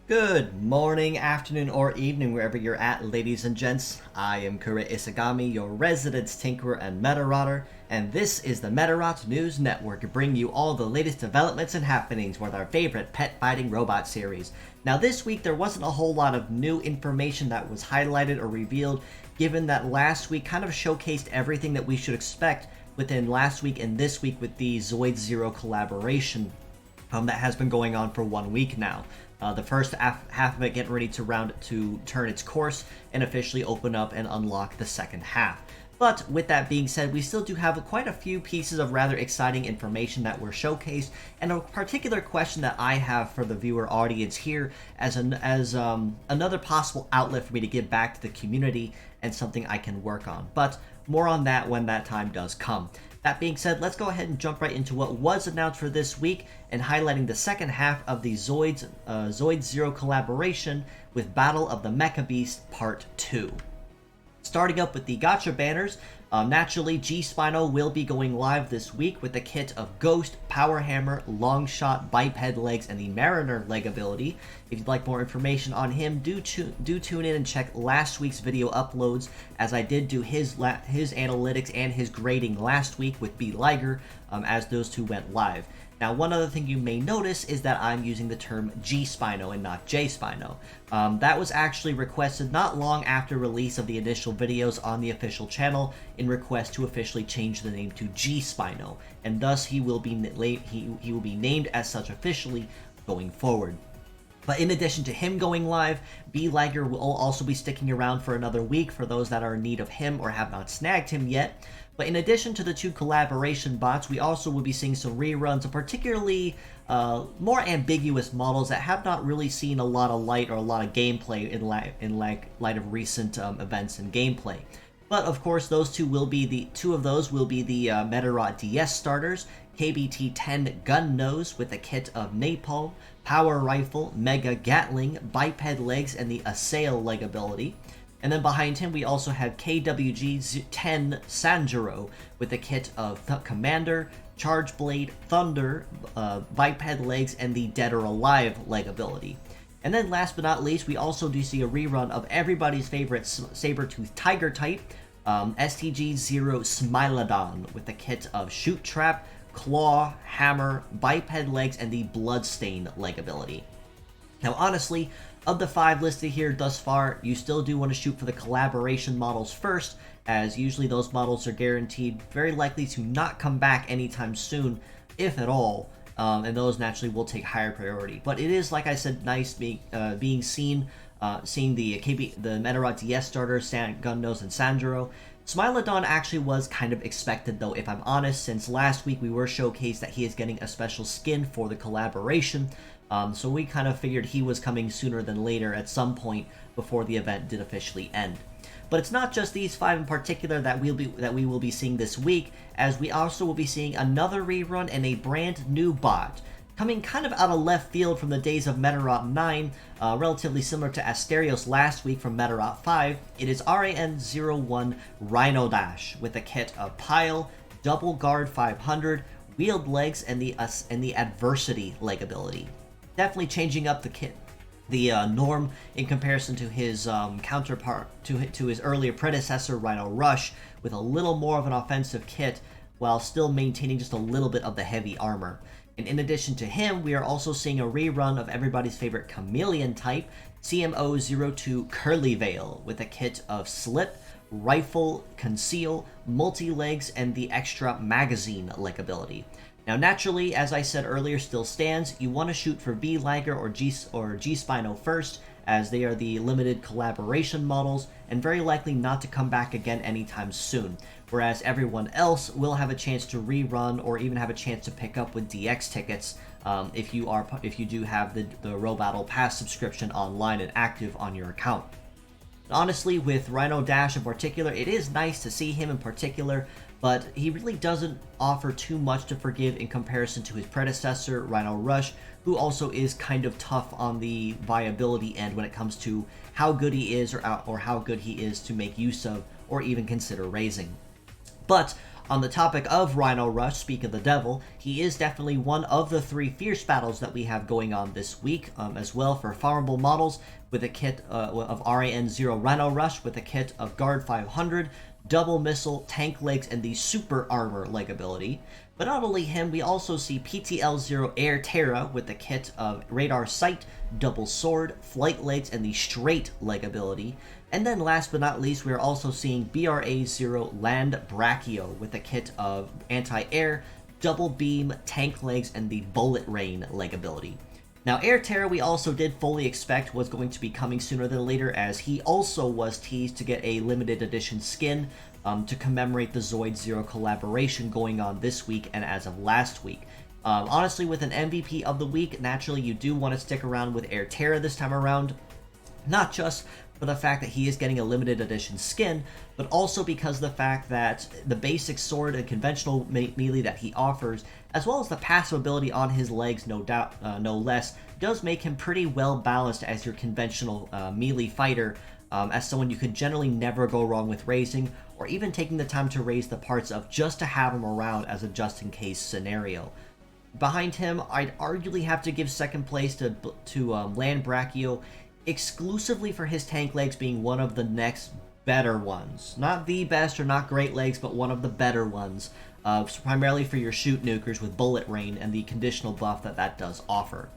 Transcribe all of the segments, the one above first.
Good morning, afternoon, or evening, wherever you're at, ladies and gents. I am Kure Isagami, your resident tinkerer and Medarotter, and this is the Medarot News Network, bringing you all the latest developments and happenings with our favorite pet fighting robot series. Now this week there wasn't a whole lot of new information that was highlighted or revealed, given that last week kind of showcased everything that we should expect within last week and this week with the ZOIDS collaboration that has been going on for 1 week now. The first half of it getting ready to turn its course and officially open up and unlock the second half. But with that being said, we still do have quite a few pieces of rather exciting information that were showcased, and a particular question that I have for the viewer audience here as another possible outlet for me to give back to the community and something I can work on. But more on that when that time does come. That being said, let's go ahead and jump right into what was announced for this week and highlighting the second half of the ZOIDS collaboration with Battle of the Mecha Beast Part 2. Starting up with the Gacha Banners, naturally G-Spino will be going live this week with the kit of Ghost, Power Hammer, Longshot, Biped Legs, and the Mariner leg ability. If you'd like more information on him, do tune in and check last week's video uploads, as I did do his analytics and his grading last week with B. Liger, as those two went live. Now, one other thing you may notice is that I'm using the term G-Spino and not J-Spino. That was actually requested not long after release of the initial videos on the official channel in request to officially change the name to G-Spino, and thus he will be named as such officially going forward. But in addition to him going live, B. Liger will also be sticking around for another week for those that are in need of him or have not snagged him yet. But in addition to the two collaboration bots, we also will be seeing some reruns of particularly more ambiguous models that have not really seen a lot of light or a lot of gameplay in light of recent events and gameplay. But of course, two of those will be the Medarot DS starters, Pt.2 Gun Nose with a kit of Napalm, Power Rifle, Mega Gatling, Biped Legs, and the Assail leg ability. And then behind him, we also have KWG-10 Sanjuro with a kit of Commander, Charge Blade, Thunder, Biped Legs, and the Dead or Alive leg ability. And then last but not least, we also do see a rerun of everybody's favorite saber-tooth tiger type, STG-0 Smilodon with a kit of Shoot Trap, Claw, Hammer, Biped Legs, and the Bloodstain leg ability. Now honestly, of the 5 listed here thus far, you still do want to shoot for the collaboration models first, as usually those models are guaranteed very likely to not come back anytime soon, if at all, and those naturally will take higher priority. But it is, like I said, nice being seen, seeing the Medarot DS starters, Gun Nose and Sanjuro. Smilodon actually was kind of expected though, if I'm honest, since last week we were showcased that he is getting a special skin for the collaboration. So we kind of figured he was coming sooner than later at some point before the event did officially end. But it's not just these 5 in particular that we will be seeing this week, as we also will be seeing another rerun and a brand new bot, coming kind of out of left field from the days of Medarot 9, relatively similar to Asterios last week from Medarot 5. It is RAN01 Rhino Dash with a kit of Pile, Double Guard 500, Wheeled Legs, and the Adversity leg ability. Definitely changing up the norm in comparison to his counterpart, to his earlier predecessor, Rhino Rush, with a little more of an offensive kit, while still maintaining just a little bit of the heavy armor. And in addition to him, we are also seeing a rerun of everybody's favorite chameleon type, CMO02 Curly Veil, with a kit of Slip, Rifle, Conceal, Multi-Legs, and the extra magazine leg ability. Now naturally, as I said earlier, still stands, you want to shoot for B. Liger or G-Spino first, as they are the limited collaboration models, and very likely not to come back again anytime soon, whereas everyone else will have a chance to rerun or even have a chance to pick up with DX tickets if you do have the Row Battle Pass subscription online and active on your account. Honestly, with Rhino Dash in particular, it is nice to see him in particular but he really doesn't offer too much to forgive in comparison to his predecessor, Rhino Rush, who also is kind of tough on the viability end when it comes to how good he is or how good he is to make use of or even consider raising. But on the topic of Rhino Rush, speak of the devil, he is definitely one of the 3 fierce battles that we have going on this week, as well for Farmable Models with a kit of RAN0 Rhino Rush with a kit of Guard 500, Double Missile, Tank Legs, and the Super Armor leg ability. But not only him, we also see PTL0 Air Terra with the kit of Radar Sight, Double Sword, Flight Legs, and the Straight leg ability. And then last but not least, we are also seeing BRA0 Land Brachio with a kit of Anti-Air, Double Beam, Tank Legs, and the Bullet Rain leg ability. Now, Air Terra we also did fully expect was going to be coming sooner than later, as he also was teased to get a limited edition skin to commemorate the ZOIDS collaboration going on this week and as of last week. Honestly, with an MVP of the week, naturally you do want to stick around with Air Terra this time around, not just for the fact that he is getting a limited edition skin, but also because of the fact that the basic sword and conventional melee that he offers, as well as the passive ability on his legs, no doubt, no less, does make him pretty well balanced as your conventional melee fighter, as someone you could generally never go wrong with raising, or even taking the time to raise the parts of just to have him around as a just-in-case scenario. Behind him, I'd arguably have to give second place to Land Brachio, exclusively for his tank legs being one of the next better ones. Not the best or not great legs, but one of the better ones, primarily for your shoot nukers with Bullet Rain and the conditional buff that does offer.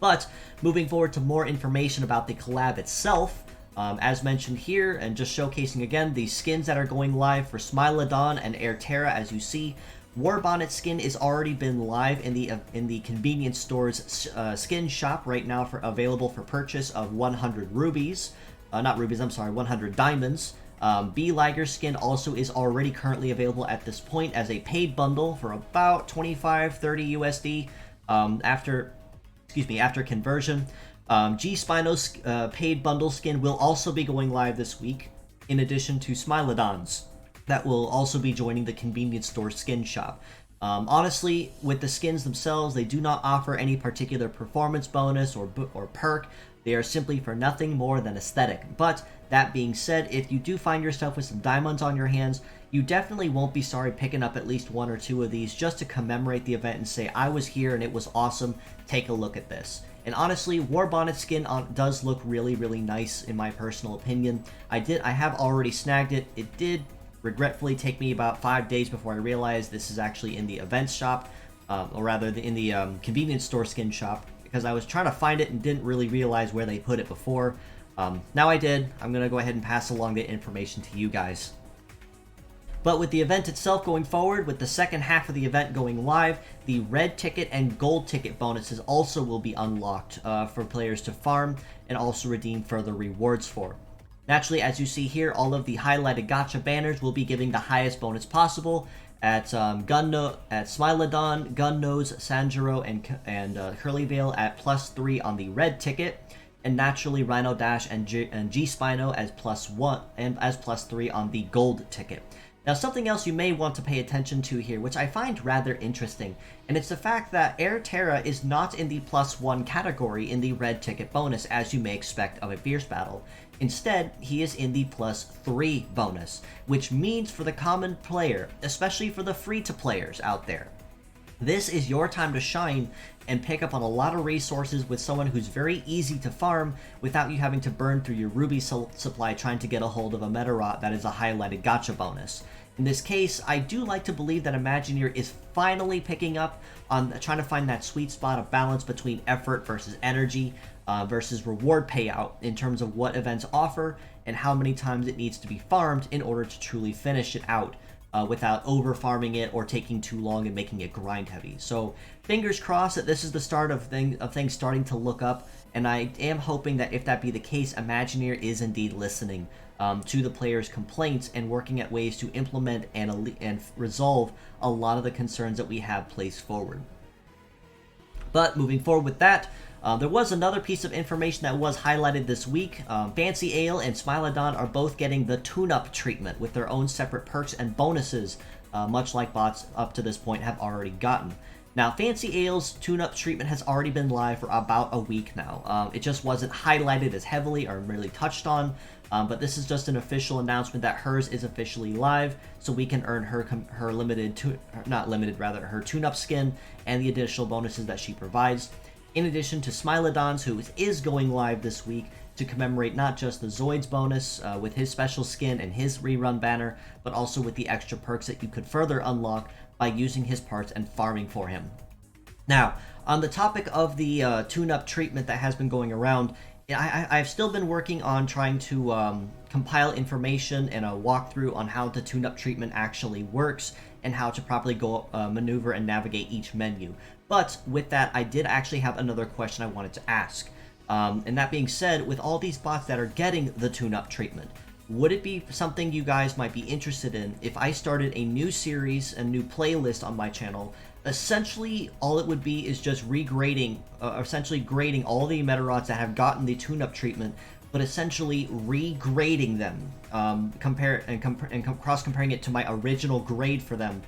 But moving forward to more information about the collab itself, as mentioned here, and just showcasing again the skins that are going live for Smilodon and Air Terra. As you see, Warbonnet skin is already been live in the convenience store's skin shop right now, available for purchase of 100 rubies. Not rubies, I'm sorry, 100 diamonds. B Liger skin also is already currently available at this point as a paid bundle for about 25-30 USD after conversion. G Spino's paid bundle skin will also be going live this week, in addition to Smilodon's that will also be joining the convenience store skin shop. Honestly, with the skins themselves, they do not offer any particular performance bonus or perk. They are simply for nothing more than aesthetic. But that being said, if you do find yourself with some diamonds on your hands, you definitely won't be sorry picking up at least 1 or 2 of these just to commemorate the event and say, I was here and it was awesome, take a look at this. And honestly, Warbonnet skin does look really, really nice in my personal opinion. I have already snagged it. It did regretfully take me about 5 days before I realized this is actually in the events shop, or rather in the convenience store skin shop, because I was trying to find it and didn't really realize where they put it before. Now I did. I'm going to go ahead and pass along the information to you guys. But with the event itself going forward, with the second half of the event going live, the red ticket and gold ticket bonuses also will be unlocked for players to farm and also redeem further rewards for. Naturally, as you see here, all of the highlighted gacha banners will be giving the highest bonus possible at Smilodon, Gunnose, Sanjuro, and Curlyvale at +3 on the red ticket, and naturally Rhino Dash and G Spino as +1 and as +3 on the gold ticket. Now, something else you may want to pay attention to here, which I find rather interesting, and it's the fact that Air Terra is not in the +1 category in the red ticket bonus, as you may expect of a fierce battle. Instead, he is in the +3 bonus, which means for the common player, especially for the free-to-players out there, this is your time to shine and pick up on a lot of resources with someone who's very easy to farm without you having to burn through your ruby supply trying to get a hold of a Medarot that is a highlighted gacha bonus. In this case, I do like to believe that Imagineer is finally picking up on trying to find that sweet spot of balance between effort versus energy versus reward payout in terms of what events offer and how many times it needs to be farmed in order to truly finish it out. Without over-farming it or taking too long and making it grind-heavy. So, fingers crossed that this is the start of things starting to look up, and I am hoping that if that be the case, Imagineer is indeed listening to the players' complaints and working at ways to implement and resolve a lot of the concerns that we have placed forward. But moving forward with that, There was another piece of information that was highlighted this week. Fancy Ale and Smilodon are both getting the tune-up treatment with their own separate perks and bonuses, much like bots up to this point have already gotten. Now, Fancy Ale's tune-up treatment has already been live for about a week now. It just wasn't highlighted as heavily or really touched on, but this is just an official announcement that hers is officially live, so we can earn her her tune-up skin and the additional bonuses that she provides. In addition to Smilodon's, who is going live this week to commemorate not just the Zoids bonus with his special skin and his rerun banner, but also with the extra perks that you could further unlock by using his parts and farming for him. Now, on the topic of the tune-up treatment that has been going around, I've still been working on trying to compile information and a walkthrough on how the tune-up treatment actually works and how to properly go maneuver and navigate each menu. But with that, I did actually have another question I wanted to ask. And that being said, with all these bots that are getting the tune-up treatment, would it be something you guys might be interested in if I started a new series, a new playlist on my channel? Essentially, all it would be is just regrading, essentially grading all the Medarots that have gotten the tune-up treatment, but essentially regrading them, cross-comparing it to my original grade for them,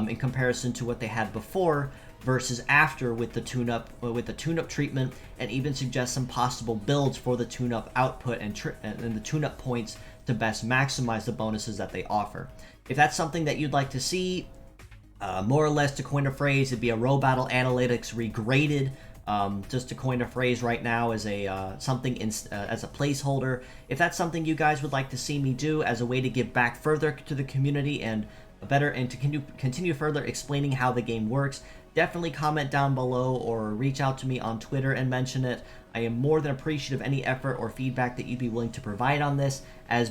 in comparison to what they had before versus after with the tune-up treatment, and even suggest some possible builds for the tune-up output and the tune-up points to best maximize the bonuses that they offer. If that's something that you'd like to see, more or less to coin a phrase, it'd be a Row Battle Analytics regraded. Just to coin a phrase right now as a as a placeholder. If that's something you guys would like to see me do as a way to give back further to the community and to continue further explaining how the game works, definitely comment down below or reach out to me on Twitter and mention it. I am more than appreciative of any effort or feedback that you'd be willing to provide on this, as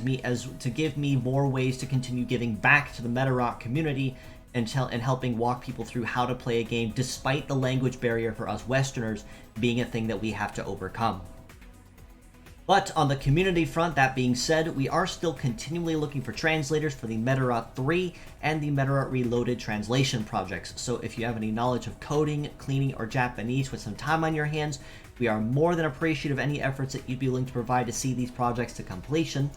to give me more ways to continue giving back to the Medarot community and helping walk people through how to play a game, despite the language barrier for us Westerners being a thing that we have to overcome. But on the community front, that being said, we are still continually looking for translators for the Medarot 3 and the Medarot Reloaded translation projects. So if you have any knowledge of coding, cleaning, or Japanese with some time on your hands, we are more than appreciative of any efforts that you'd be willing to provide to see these projects to completion.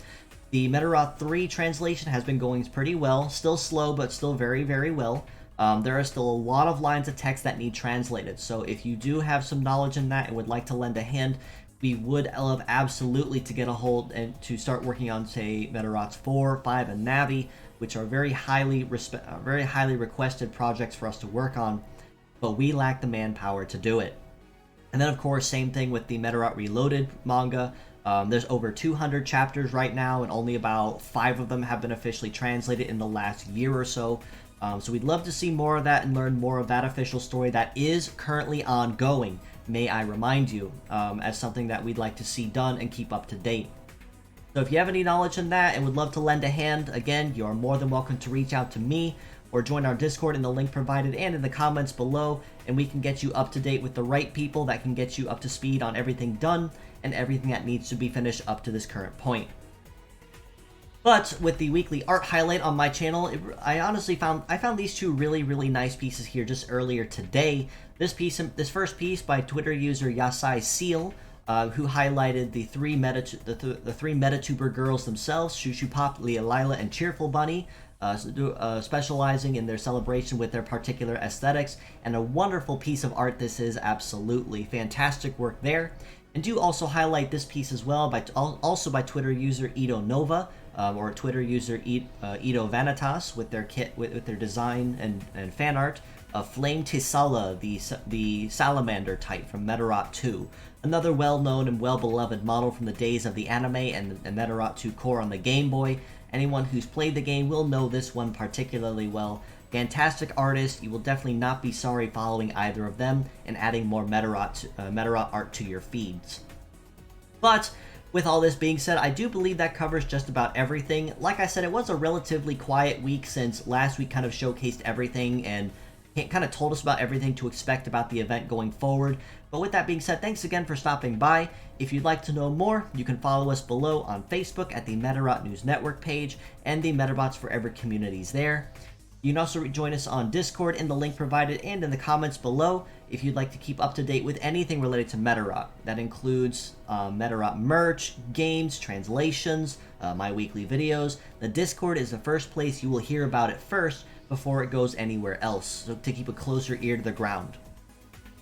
The Medarot 3 translation has been going pretty well, still slow, but still very, very well. There are still a lot of lines of text that need translated, so if you do have some knowledge in that and would like to lend a hand, we would love absolutely to get a hold and to start working on, say, Medarots 4, 5, and Navi, which are very highly requested projects for us to work on, but we lack the manpower to do it. And then, of course, same thing with the Medarot Reloaded manga. There's over 200 chapters right now, and only about 5 of them have been officially translated in the last year or so. So we'd love to see more of that and learn more of that official story that is currently ongoing, may I remind you, as something that we'd like to see done and keep up to date. So if you have any knowledge in that and would love to lend a hand, again, you are more than welcome to reach out to me or join our Discord in the link provided and in the comments below, and we can get you up to date with the right people that can get you up to speed on everything done and everything that needs to be finished up to this current point. But with the weekly art highlight on my channel, I honestly found these two really nice pieces here just earlier today. This first piece by Twitter user Yasai Seal, who highlighted the three Metatuber girls themselves, Shushu Pop, Leah Lila, and Cheerful Bunny, specializing in their celebration with their particular aesthetics, and a wonderful piece of art this is, absolutely fantastic work there. And do also highlight this piece as well, also by Twitter user Ito Nova, or Twitter user Ito Vanitas, with their design and fan art of Flame Tisala, the salamander type from Medarot 2. Another well-known and well-beloved model from the days of the anime and Medarot 2 core on the Game Boy. Anyone who's played the game will know this one particularly well. Fantastic artist, you will definitely not be sorry following either of them and adding more Medarot art to your feeds. But with all this being said, I do believe that covers just about everything. Like I said, it was a relatively quiet week since last week kind of showcased everything and kind of told us about everything to expect about the event going forward. But with that being said, thanks again for stopping by. If you'd like to know more, you can follow us below on Facebook at the Medarot News Network page and the Metabots Forever communities there. You can also join us on Discord in the link provided and in the comments below if you'd like to keep up to date with anything related to Medarot. That includes Medarot merch, games, translations, my weekly videos. The Discord is the first place you will hear about it first before it goes anywhere else, so to keep a closer ear to the ground.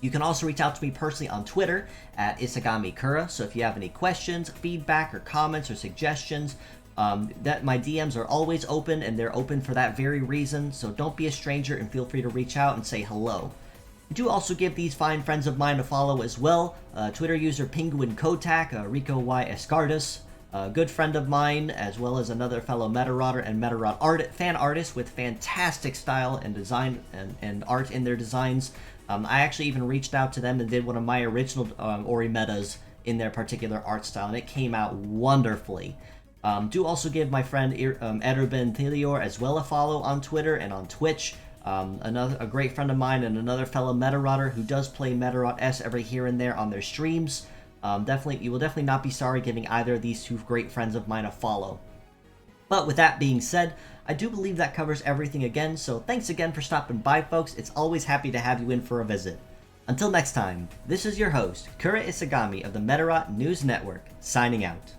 You can also reach out to me personally on Twitter at IsaGamiKura, so if you have any questions, feedback, or comments, or suggestions, that my DMs are always open, and they're open for that very reason, so don't be a stranger and feel free to reach out and say hello. I do also give these fine friends of mine a follow as well. Twitter user Penguin Kotak, Rico Y. Escardus, a good friend of mine, as well as another fellow Medarotter and Medarot fan artist with fantastic style and design and art in their designs. I actually even reached out to them and did one of my original Ori metas in their particular art style, and it came out wonderfully. Do also give my friend Erubin Thelior as well a follow on Twitter and on Twitch. A great friend of mine and another fellow Medarotter who does play Medarot S every here and there on their streams. You will definitely not be sorry giving either of these two great friends of mine a follow. But with that being said, I do believe that covers everything again, so thanks again for stopping by, folks. It's always happy to have you in for a visit. Until next time, this is your host, Kura Isagami of the Medarot News Network, signing out.